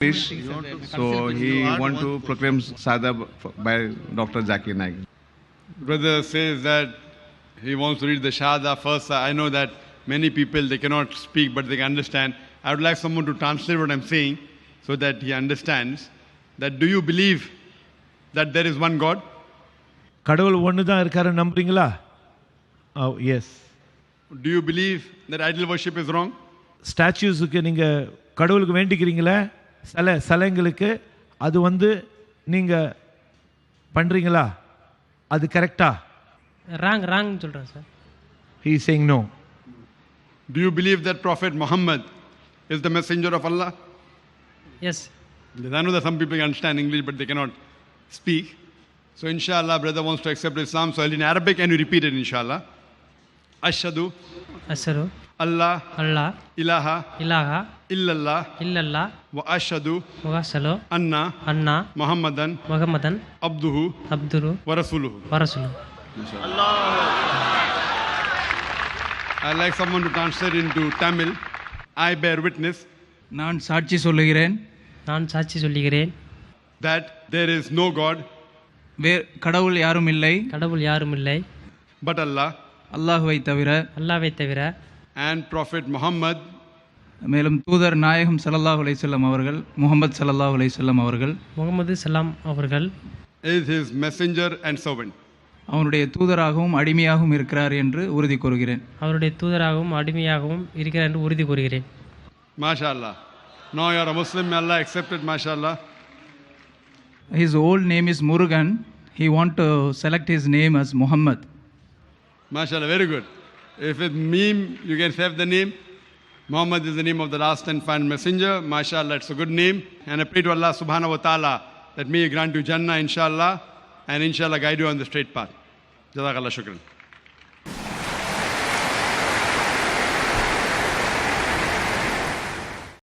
So he want to proclaim Sadab by Dr. Zakir Naik. Brother says that he wants to read the Shahada first. I know that many people, they cannot speak but they can understand. I would like someone to translate what I'm saying so that he understands. That do you believe that there is one God? கடவுள் ஒன்று தான் இருக்காரு நம்புறீங்களா? Yes. Do you believe that idol worship is wrong? ஸ்டாச்சுஸுக்கு நீங்க கடவுளுக்கு வேண்டிக்கிறீங்களா? சிலைங்களுக்கு அது நீங்க பண்றீங்களா? அது கரெக்ட்டா? ராங் சொல்றேன் sir. He is saying no. Do you believe that Prophet Muhammad is the messenger of Allah? Yes. I know that some people can understand English but they cannot speak. So inshallah brother wants to accept Islam. So in Arabic and you repeat it inshallah. Ashhadu Allah ilaha illallah wa ashhadu anna Muhammadan abduhu wa rasuluhu. I'd like someone to translate into Tamil. I bear witness. நான் சாட்சி சொல்லுகிறேன். That there is no God. கடவுள் யாரும் இல்லை. But Allah. அல்லாஹ்வை தவிர. And Prophet Muhammad. மேலும் தூதர் நாயகம் ஸல்லல்லாஹு அலைஹி வஸல்லம் அவர்கள் முஹம்மது ஸல்லல்லாஹு அலைஹி வஸல்லம் அவர்கள் is his messenger and servant. அவருடைய தூதராகவும் அடிமையாகவும் இருக்கிறார் என்று உறுதி கூறுகிறேன். MashaAllah. Now you are a Muslim. May Allah accept it. MashaAllah. His old name is Murugan. He want to select his name as Muhammad. MashaAllah. Very good. If it's meme, you can save the name. Muhammad is the name of the last and final messenger. MashaAllah. It's a good name. And I pray to Allah subhanahu wa ta'ala that may He grant you Jannah inshallah and inshallah guide you on the straight path. Jazakallah shukran.